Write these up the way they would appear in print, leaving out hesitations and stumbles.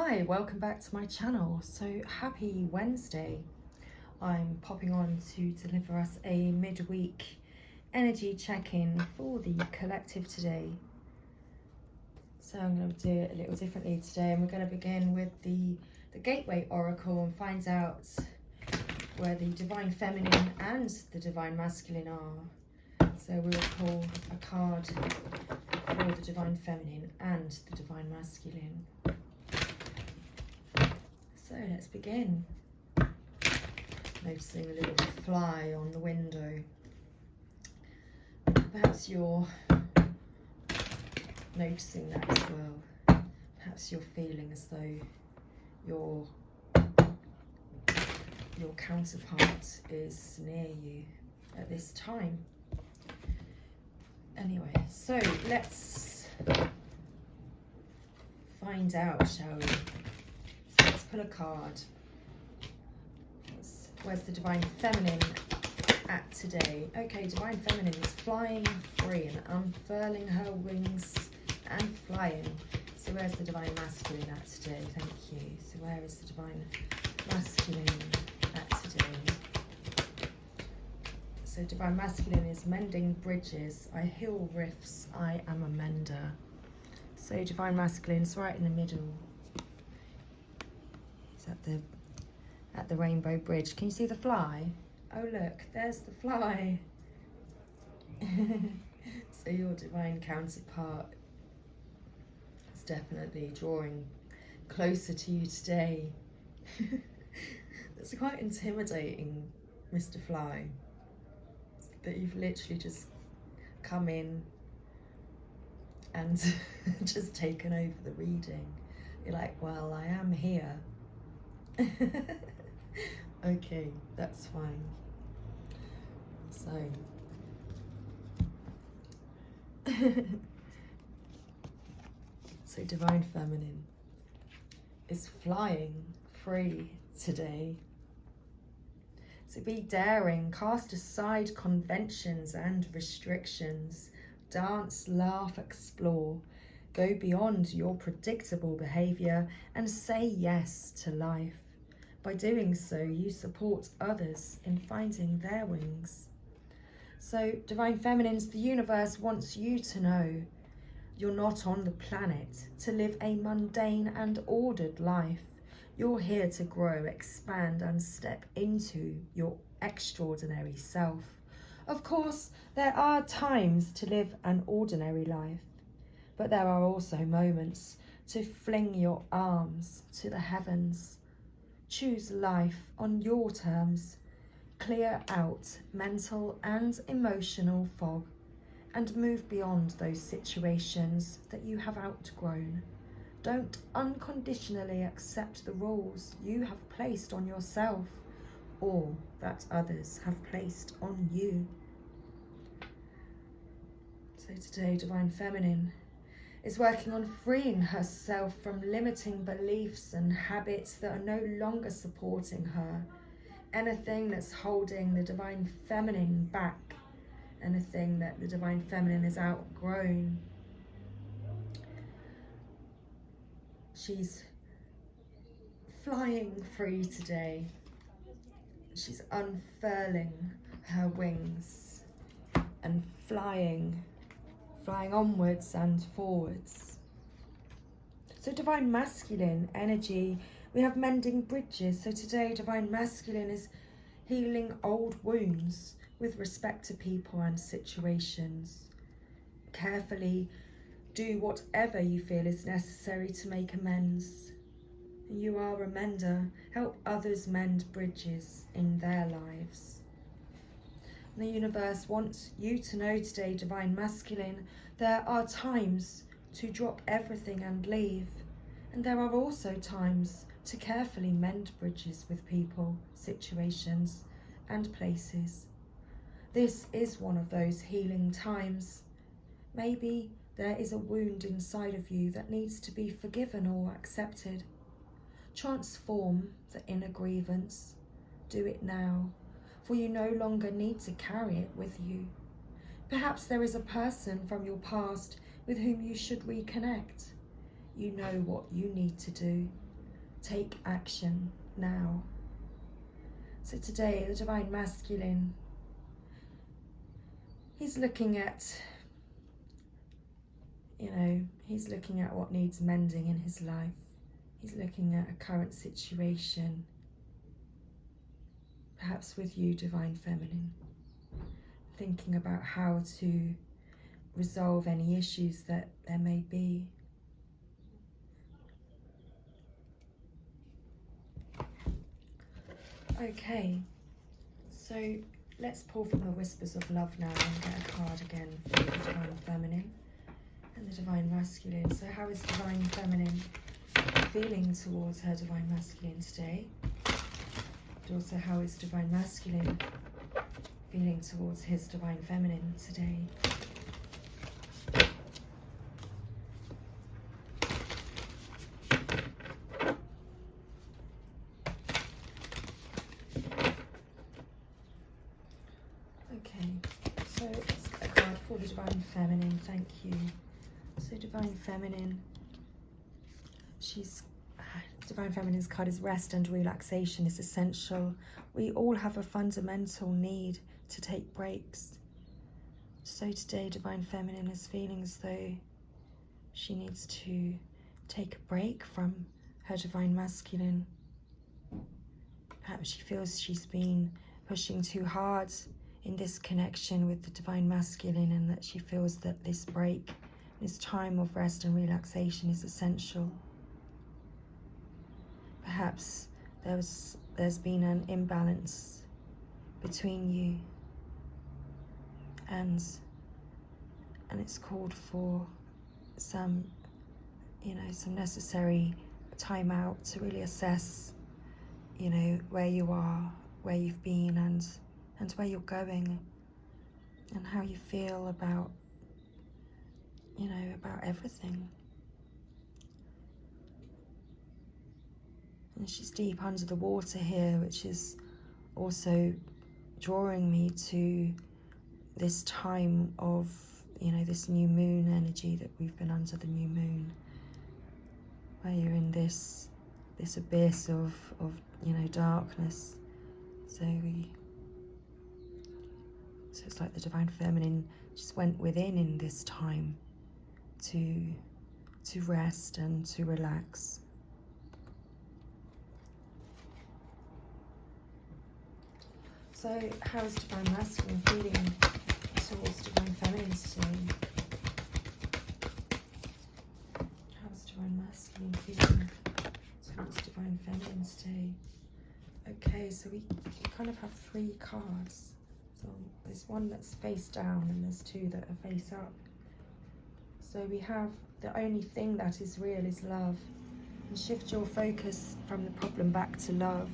Hi, welcome back to my channel. So happy Wednesday. I'm popping on to deliver us a midweek energy check-in for the collective today. So I'm going to do it a little differently today, and we're going to begin with the Gateway Oracle and find out where the Divine Feminine and the Divine Masculine are. So we will pull a card for the Divine Feminine and the Divine Masculine. So let's begin. Noticing a little fly on the window. Perhaps you're noticing that as well. Perhaps you're feeling as though your counterpart is near you at this time. Anyway, so let's find out, shall we? Let's pull a card. Where's the Divine Feminine at today? Okay, Divine Feminine is flying free and unfurling her wings and flying. So where's the Divine Masculine at today? Thank you. So where is the Divine Masculine at today? So Divine Masculine is mending bridges. I heal rifts. I am a mender. So Divine Masculine is right in the middle. At the Rainbow Bridge. Can you see the fly? Oh look, there's the fly. So your divine counterpart is definitely drawing closer to you today. That's quite intimidating, Mr. Fly, that you've literally just come in and just taken over the reading. You're like, well, I am here. Okay, that's fine. So Divine Feminine is flying free today. So be daring, cast aside conventions and restrictions, dance, laugh, explore, go beyond your predictable behaviour and say yes to life. By doing so, you support others in finding their wings. So, Divine Feminines, the universe wants you to know you're not on the planet to live a mundane and ordered life. You're here to grow, expand, and step into your extraordinary self. Of course, there are times to live an ordinary life, but there are also moments to fling your arms to the heavens. Choose life on your terms. Clear out mental and emotional fog and move beyond those situations that you have outgrown. Don't unconditionally accept the rules you have placed on yourself or that others have placed on you. So today, Divine Feminine is working on freeing herself from limiting beliefs and habits that are no longer supporting her. Anything that's holding the Divine Feminine back, anything that the Divine Feminine has outgrown. She's flying free today. She's unfurling her wings and flying onwards and forwards. So Divine Masculine energy, we have mending bridges. So today Divine Masculine is healing old wounds with respect to people and situations. Carefully do whatever you feel is necessary to make amends. You are a mender. Help others mend bridges in their lives. The universe wants you to know today, Divine Masculine, there are times to drop everything and leave. And there are also times to carefully mend bridges with people, situations, and places. This is one of those healing times. Maybe there is a wound inside of you that needs to be forgiven or accepted. Transform the inner grievance. Do it now, for you no longer need to carry it with you. Perhaps there is a person from your past with whom you should reconnect. You know what you need to do. take action now. So today, the Divine Masculine, he's looking at, he's looking at what needs mending in his life. He's looking at a current situation, perhaps with you, Divine Feminine, thinking about how to resolve any issues that there may be. Okay, so let's pull from the Whispers of Love now and get a card again for the Divine Feminine and the Divine Masculine. So how is Divine Feminine feeling towards her Divine Masculine today? And also, how is Divine Masculine feeling towards his Divine Feminine today? Okay, so let's get a card for the Divine Feminine. Thank you. So Divine Feminine, Divine Feminine's card is rest and relaxation is essential. We all have a fundamental need to take breaks. So today Divine Feminine is feeling as though she needs to take a break from her Divine Masculine. Perhaps she feels she's been pushing too hard in this connection with the Divine Masculine, and that she feels that this break, this time of rest and relaxation is essential. Perhaps there's been an imbalance between you, and it's called for some necessary time out to really assess, where you are, where you've been, and where you're going, and how you feel about everything. And she's deep under the water here, which is also drawing me to this time of, this new moon energy that we've been under, the new moon, where you're in this abyss of darkness. So it's like the Divine Feminine just went within in this time to rest and to relax. So how is Divine Masculine feeling towards Divine Feminine today? How is Divine Masculine feeling towards Divine Feminine today? Okay, so we kind of have 3 cards. So there's one that's face down and there's 2 that are face up. So we have the only thing that is real is love. And shift your focus from the problem back to love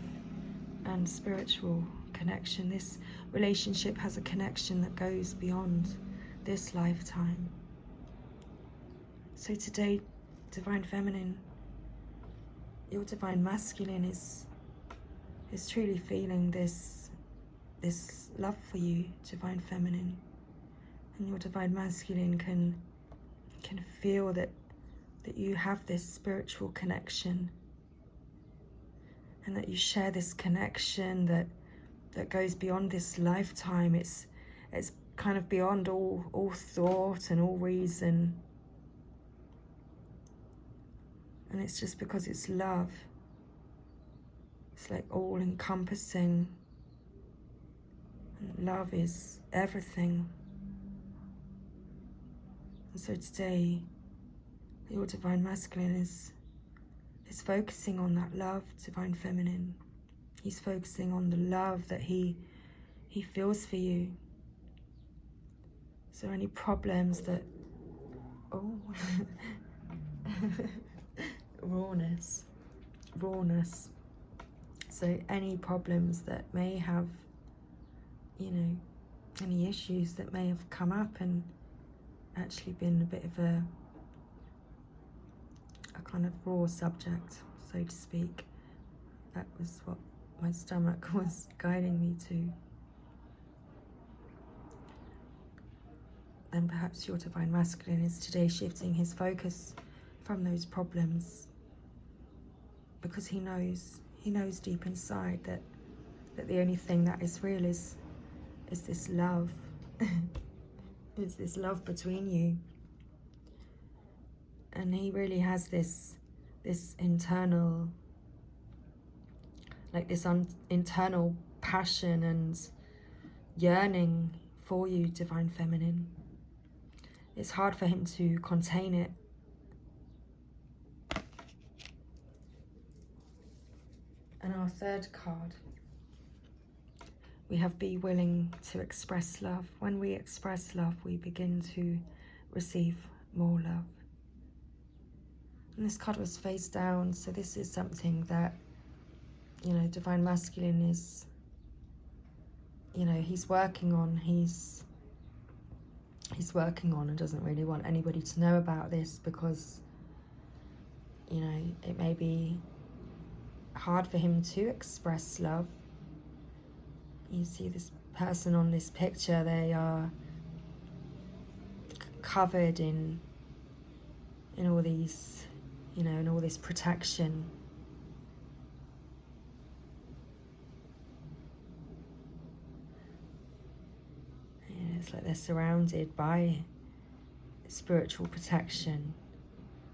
and spiritual connection. This relationship has a connection that goes beyond this lifetime. So today, Divine Feminine, your Divine Masculine is truly feeling this love for you, Divine Feminine, and your Divine Masculine can feel that you have this spiritual connection, and that you share this connection that goes beyond this lifetime. It's kind of beyond all thought and all reason, and it's just because it's love. It's like all encompassing. And love is everything. And so today, your Divine Masculine is focusing on that love, Divine Feminine. He's focusing on the love that he feels for you. So any problems that, rawness. So any problems that may have, any issues that may have come up and actually been a bit of a kind of raw subject, so to speak. That was what my stomach was guiding me to. Then perhaps your Divine Masculine is today shifting his focus from those problems, because he knows deep inside that the only thing that is real is this love. It's this love between you. And he really has this internal, like this internal passion and yearning for you, Divine Feminine. It's hard for him to contain it. And our third card, we have be willing to express love. When we express love, we begin to receive more love. And this card was face down, so this is something that, you know, Divine Masculine is, you know, he's working on. He's working on and doesn't really want anybody to know about this because, you know, it may be hard for him to express love. You see this person on this picture, they are covered in all these, you know, in all this protection. And it's like they're surrounded by spiritual protection.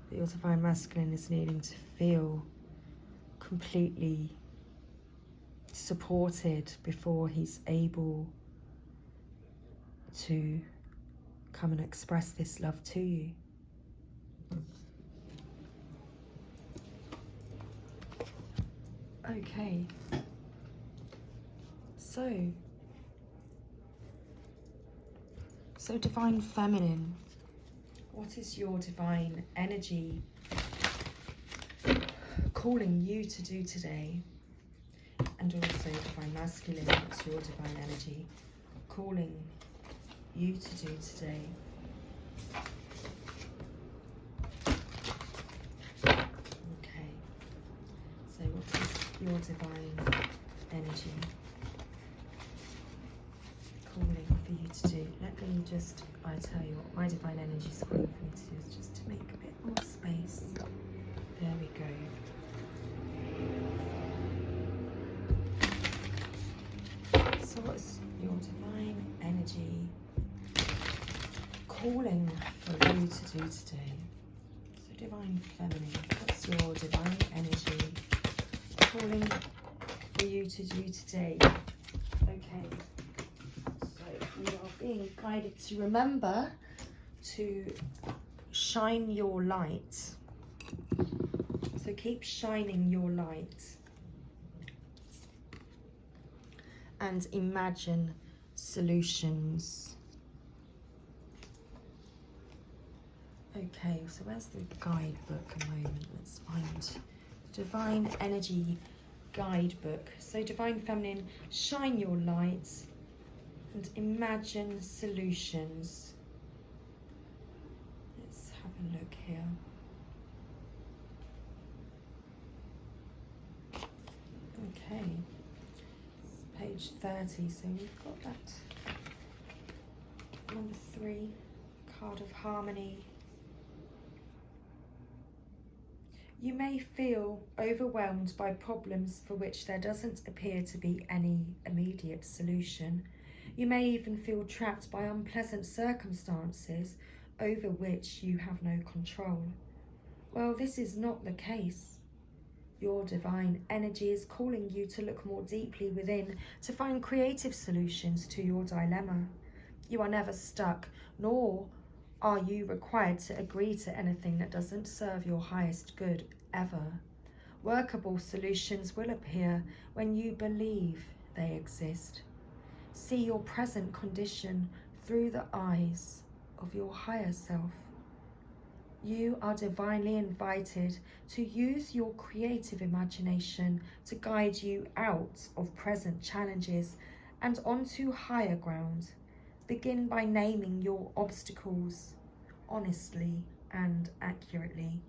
But your Divine Masculine is needing to feel completely supported before he's able to come and express this love to you. Okay, so Divine Feminine, what is your divine energy calling you to do today? And also Divine Masculine, what's your divine energy calling you to do today? Okay, so what is your divine energy calling for you to do? Let me just, I tell you what my divine energy is calling for me to do is just to make a bit more space. There we go. So what's your divine energy calling for you to do today? So Divine Feminine, what's your divine energy calling for you to do today? Okay, so we are being guided to remember to shine your light. So keep shining your light. And imagine solutions. Okay, so where's the guidebook? A moment, let's find Divine Energy Guidebook. So Divine Feminine, shine your light and imagine solutions. Let's have a look here. Okay. Page 30, so we've got that. Number 3, card of harmony. You may feel overwhelmed by problems for which there doesn't appear to be any immediate solution. You may even feel trapped by unpleasant circumstances over which you have no control. Well, this is not the case. Your divine energy is calling you to look more deeply within to find creative solutions to your dilemma. You are never stuck, nor are you required to agree to anything that doesn't serve your highest good ever. Workable solutions will appear when you believe they exist. See your present condition through the eyes of your higher self. You are divinely invited to use your creative imagination to guide you out of present challenges and onto higher ground. Begin by naming your obstacles honestly and accurately.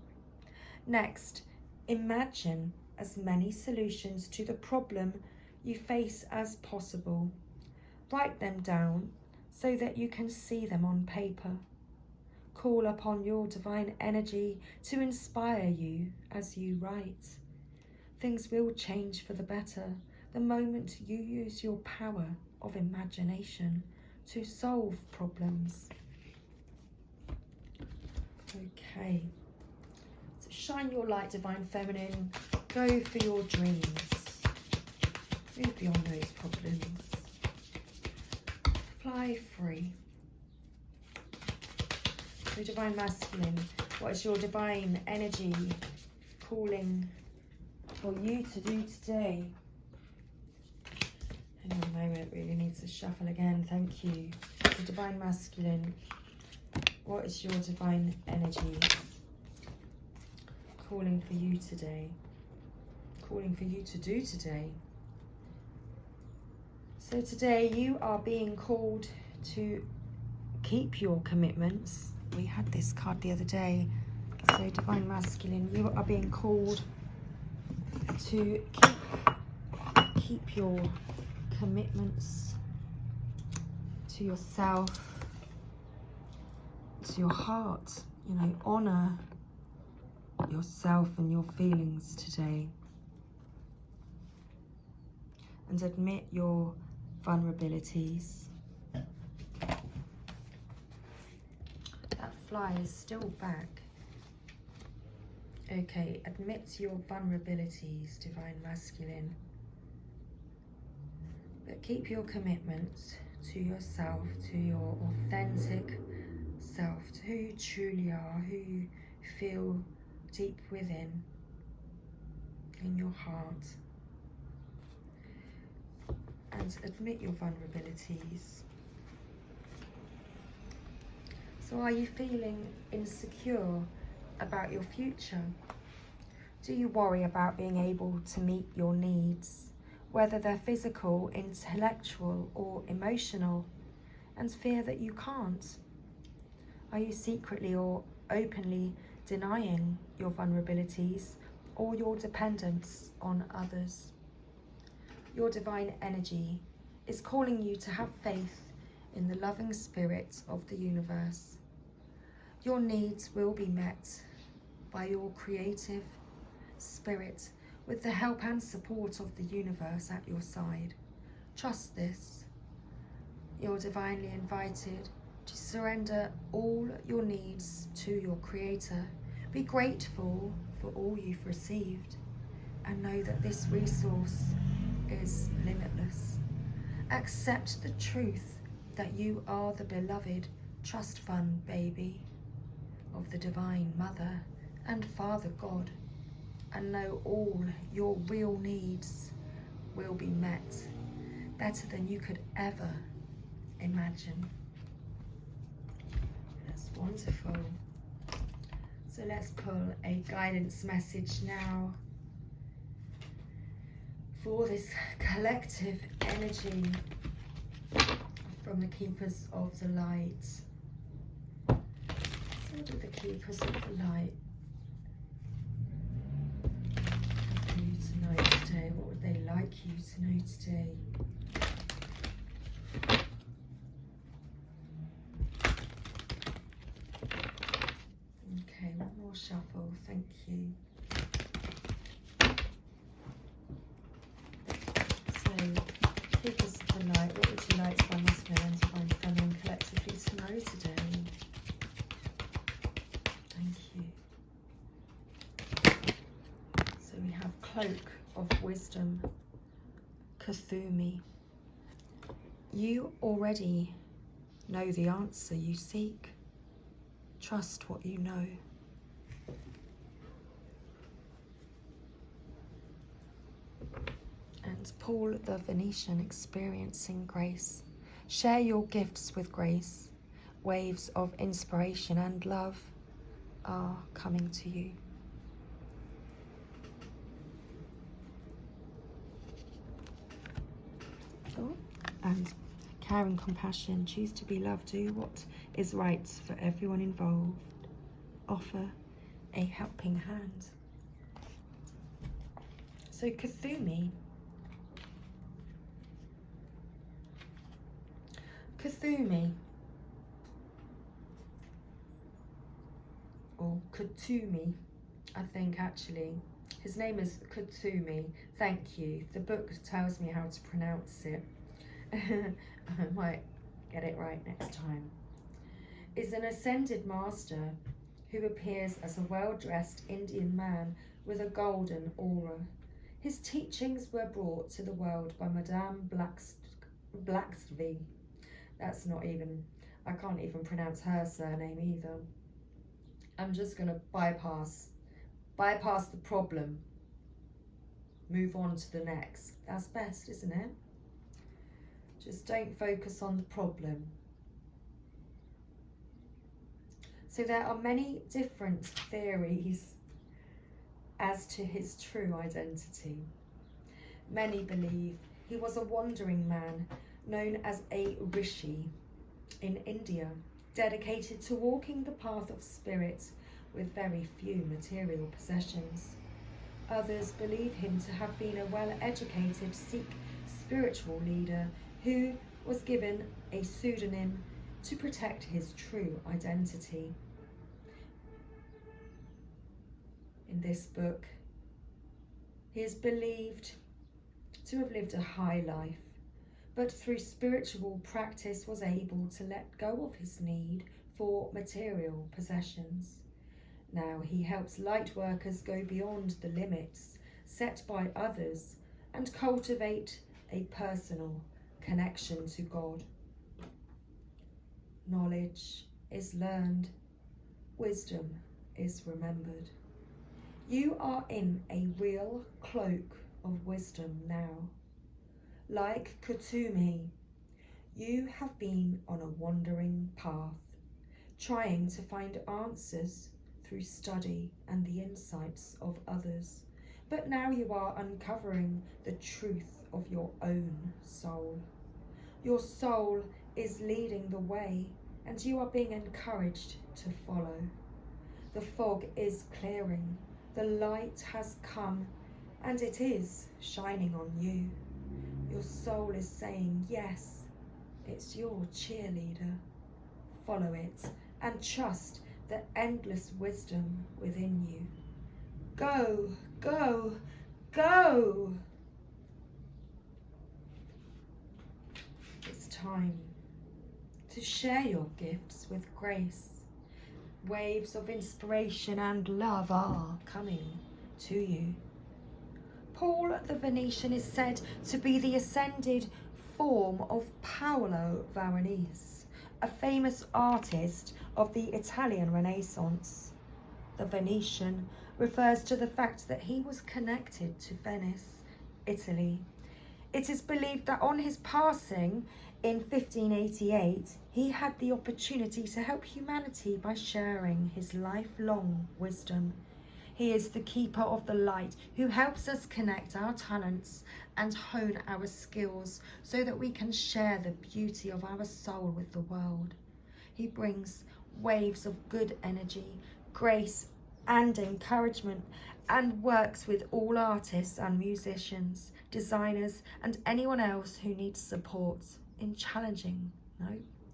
Next, imagine as many solutions to the problem you face as possible. Write them down so that you can see them on paper. Call upon your divine energy to inspire you as you write. Things will change for the better the moment you use your power of imagination to solve problems. Okay, so shine your light, Divine Feminine. Go for your dreams. Move beyond those problems. Fly free. So Divine Masculine, what is your divine energy calling for you to do today? Hang on a moment, it really needs to shuffle again. Thank you. So Divine Masculine, what is your divine energy calling for you today? Calling for you to do today? So today you are being called to keep your commitments. We had this card the other day. So Divine Masculine, you are being called to keep your commitments to yourself, to your heart. You know, honor yourself and your feelings today. And admit your vulnerabilities. That fly is still back. Okay, admit your vulnerabilities, Divine Masculine. But keep your commitments to yourself, to your authentic self, to who you truly are, who you feel deep within, in your heart. And admit your vulnerabilities. So are you feeling insecure about your future? Do you worry about being able to meet your needs, whether they're physical, intellectual, or emotional, and fear that you can't? Are you secretly or openly denying your vulnerabilities or your dependence on others? Your divine energy is calling you to have faith in the loving spirit of the universe. Your needs will be met by your creative spirit with the help and support of the universe at your side. Trust this. You're divinely invited to surrender all your needs to your Creator. Be grateful for all you've received and know that this resource is limitless. Accept the truth that you are the beloved trust fund baby of the Divine Mother and Father God, and know all your real needs will be met better than you could ever imagine. That's wonderful. So let's pull a guidance message now for this collective energy from the Keepers of the Light. So what do the Keepers of the Light have for you to know today? What would they like you to know today? Okay, one more shuffle, thank you. Keepers of the Light, what would you like Divine Masculine and Divine Feminine collectively to know today? Thank you. So we have Cloak of Wisdom, Kuthumi. You already know the answer you seek. Trust what you know. And Paul the Venetian, experiencing grace. Share your gifts with grace. Waves of inspiration and love are coming to you. Oh, and care and compassion. Choose to be loved. Do what is right for everyone involved. Offer a helping hand. So Kuthumi. Kuthumi, or Kutumi, I think actually, His name is Kuthumi. Thank you. The book tells me how to pronounce it. I might get it right next time. Is an ascended master who appears as a well-dressed Indian man with a golden aura. His teachings were brought to the world by Madame Blavatsky. That's not even, I can't even pronounce her surname either. I'm just going to bypass the problem. Move on to the next. That's best, isn't it? Just don't focus on the problem. So there are many different theories as to his true identity. Many believe he was a wandering man known as a rishi in India, dedicated to walking the path of spirit with very few material possessions. Others believe him to have been a well-educated Sikh spiritual leader who was given a pseudonym to protect his true identity. In this book, he is believed to have lived a high life, but through spiritual practice was able to let go of his need for material possessions. Now he helps light workers go beyond the limits set by others and cultivate a personal connection to God. Knowledge is learned, wisdom is remembered. You are in a real cloak of wisdom now. Like Kuthumi, you have been on a wandering path, trying to find answers through study and the insights of others. But now you are uncovering the truth of your own soul. Your soul is leading the way, and you are being encouraged to follow. The fog is clearing, the light has come, and it is shining on you. Your soul is saying, yes, it's your cheerleader. Follow it and trust the endless wisdom within you. Go, go, go! It's time to share your gifts with grace. Waves of inspiration and love are coming to you. Paul the Venetian is said to be the ascended form of Paolo Veronese, a famous artist of the Italian Renaissance. The Venetian refers to the fact that he was connected to Venice, Italy. It is believed that on his passing in 1588, he had the opportunity to help humanity by sharing his lifelong wisdom. He is the keeper of the light who helps us connect our talents and hone our skills so that we can share the beauty of our soul with the world. He brings waves of good energy, grace and encouragement, and works with all artists and musicians, designers and anyone else who needs support in challenging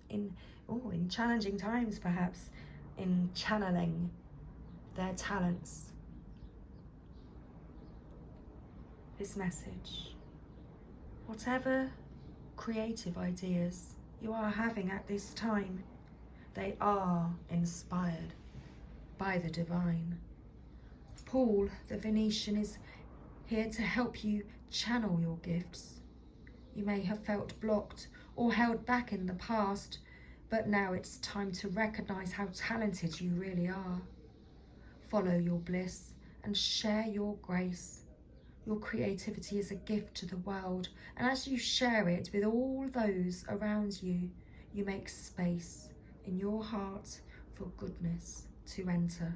times, perhaps in channeling their talents. His message: whatever creative ideas you are having at this time, they are inspired by the divine. Paul the Venetian is here to help you channel your gifts. You may have felt blocked or held back in the past, but now it's time to recognize how talented you really are. Follow your bliss and share your grace. Your creativity is a gift to the world, and as you share it with all those around you, you make space in your heart for goodness to enter.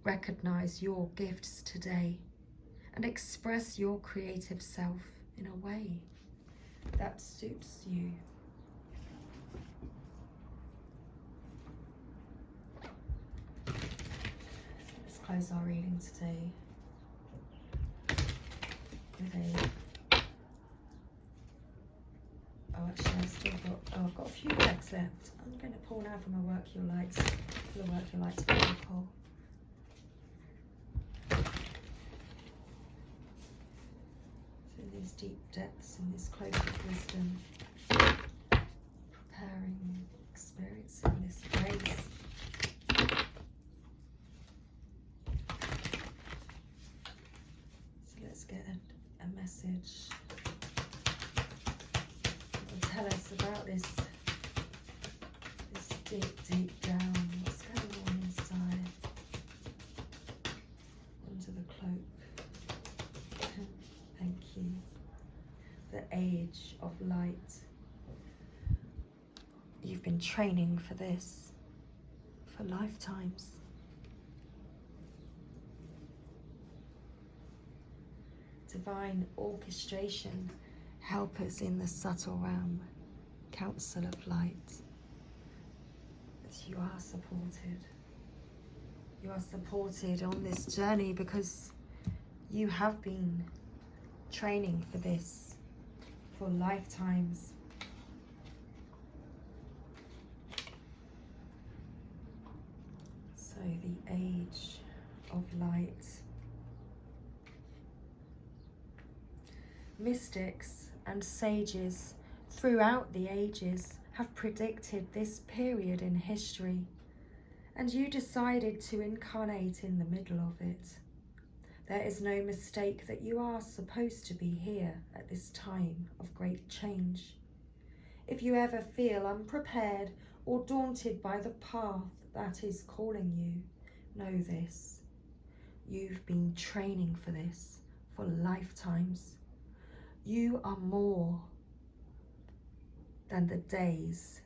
Recognize your gifts today and express your creative self in a way that suits you. Let's close our reading today with I've got a few decks left. I'm going to pull now from a Work Your Lights, oracle. these deep depths in this cloak of wisdom, preparing, experiencing this grace. So let's get a message that will tell us about this deep down, what's going on inside, under the cloak. Thank you. The age of light. You've been training for this for lifetimes. Divine orchestration, help us in the subtle realm, council of light. You are supported. You are supported on this journey because you have been training for this for lifetimes. So the age of light. Mystics and sages throughout the ages have predicted this period in history, and you decided to incarnate in the middle of it. There is no mistake that you are supposed to be here at this time of great change. If you ever feel unprepared or daunted by the path that is calling you, know this. You've been training for this for lifetimes. You are more than the days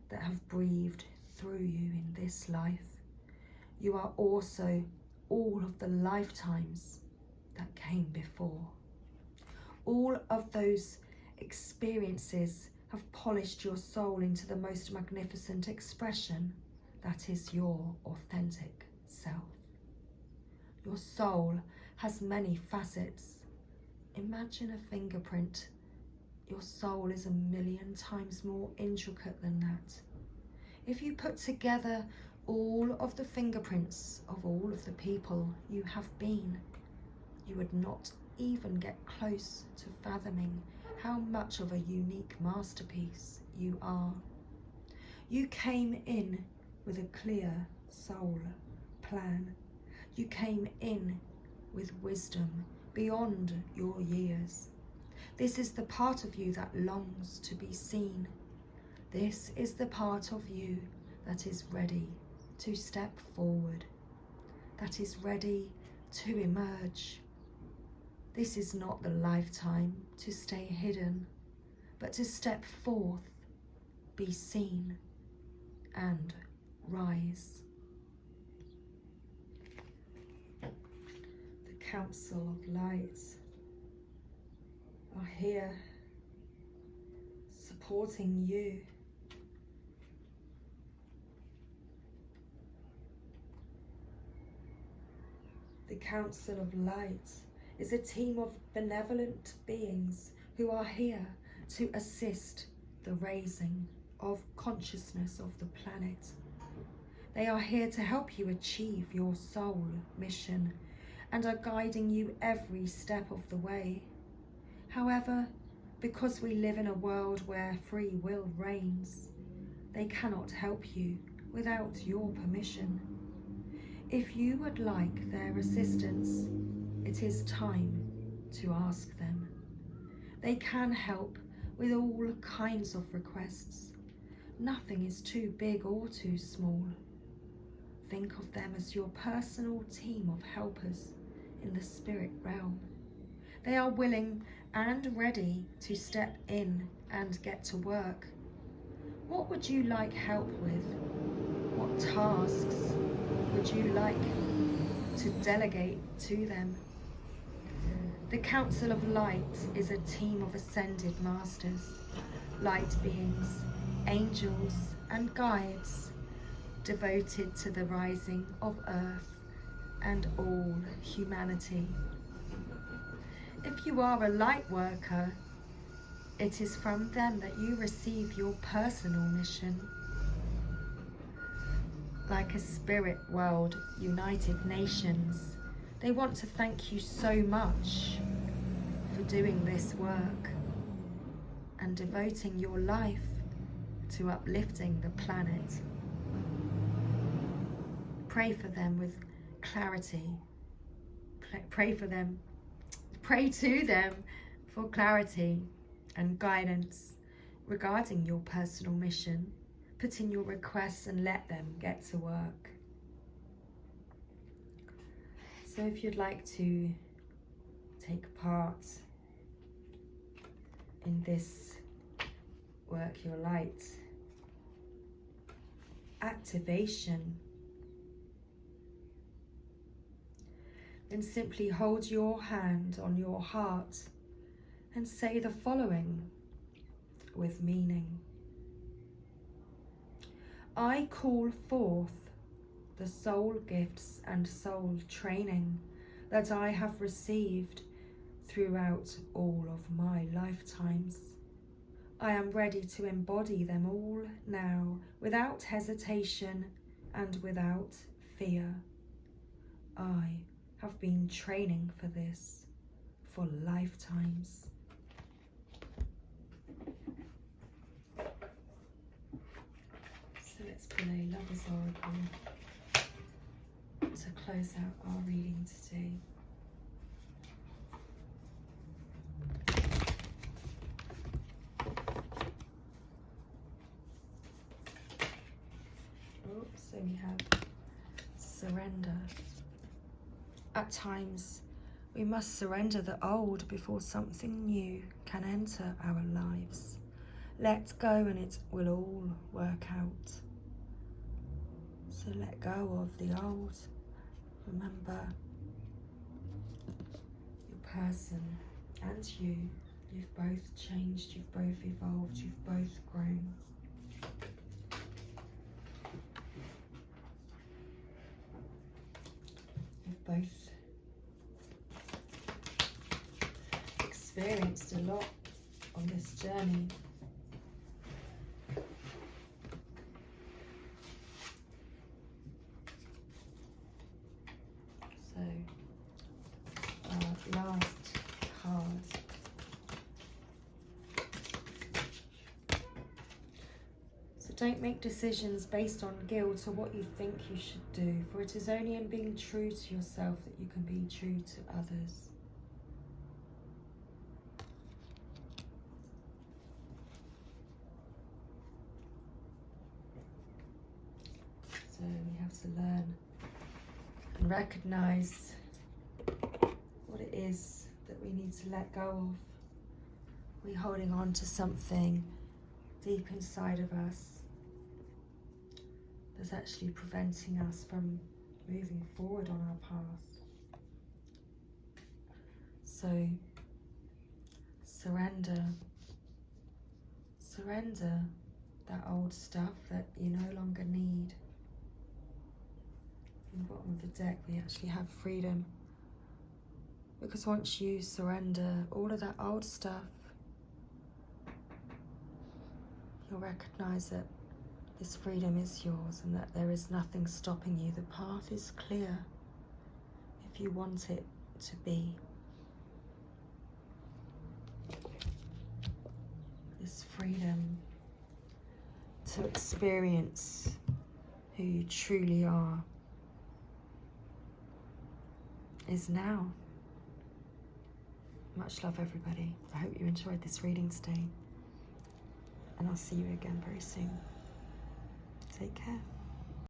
that have breathed through you in this life. You are also all of the lifetimes that came before. All of those experiences have polished your soul into the most magnificent expression that is your authentic self. Your soul has many facets. Imagine a fingerprint. Your soul is 1,000,000 times more intricate than that. If you put together all of the fingerprints of all of the people you have been, you would not even get close to fathoming how much of a unique masterpiece you are. You came in with a clear soul plan. You came in with wisdom beyond your years. This is the part of you that longs to be seen. This is the part of you that is ready to step forward, that is ready to emerge. This is not the lifetime to stay hidden, but to step forth, be seen, and rise. The Council of Light are here supporting you. The Council of Light is a team of benevolent beings who are here to assist the raising of consciousness of the planet. They are here to help you achieve your soul mission and are guiding you every step of the way. However, because we live in a world where free will reigns, they cannot help you without your permission. If you would like their assistance, it is time to ask them. They can help with all kinds of requests. Nothing is too big or too small. Think of them as your personal team of helpers in the spirit realm. They are willing and ready to step in and get to work. What would you like help with? What tasks would you like to delegate to them? The Council of Light is a team of ascended masters, light beings, angels and guides, devoted to the rising of Earth and all humanity. If you are a light worker, it is from them that you receive your personal mission. Like a spirit world, United Nations, they want to thank you so much for doing this work and devoting your life to uplifting the planet. Pray for them with clarity. Pray to them for clarity and guidance regarding your personal mission. Put in your requests and let them get to work. So if you'd like to take part in this Work Your Light activation, then simply hold your hand on your heart and say the following with meaning. I call forth the soul gifts and soul training that I have received throughout all of my lifetimes. I am ready to embody them all now, without hesitation and without fear. I have been training for this for lifetimes. So let's pull a Lover's Oracle to close out our reading today. So we have surrender. At times, we must surrender the old before something new can enter our lives. Let go and it will all work out. So let go of the old. Remember, your person and you've both changed, you've both evolved, you've both grown. You've both experienced a lot on this journey. So, our last card. So don't make decisions based on guilt or what you think you should do, for it is only in being true to yourself that you can be true to others. So we have to learn and recognize what it is that we need to let go of. We're holding on to something deep inside of us that's actually preventing us from moving forward on our path. So surrender that old stuff that you no longer need. In the bottom of the deck we actually have freedom, because once you surrender all of that old stuff, you'll recognize that this freedom is yours and that there is nothing stopping you. The path is clear if you want it to be. This freedom to experience who you truly are is now. Much love, everybody. I hope you enjoyed this reading today, and I'll see you again very soon. Take care.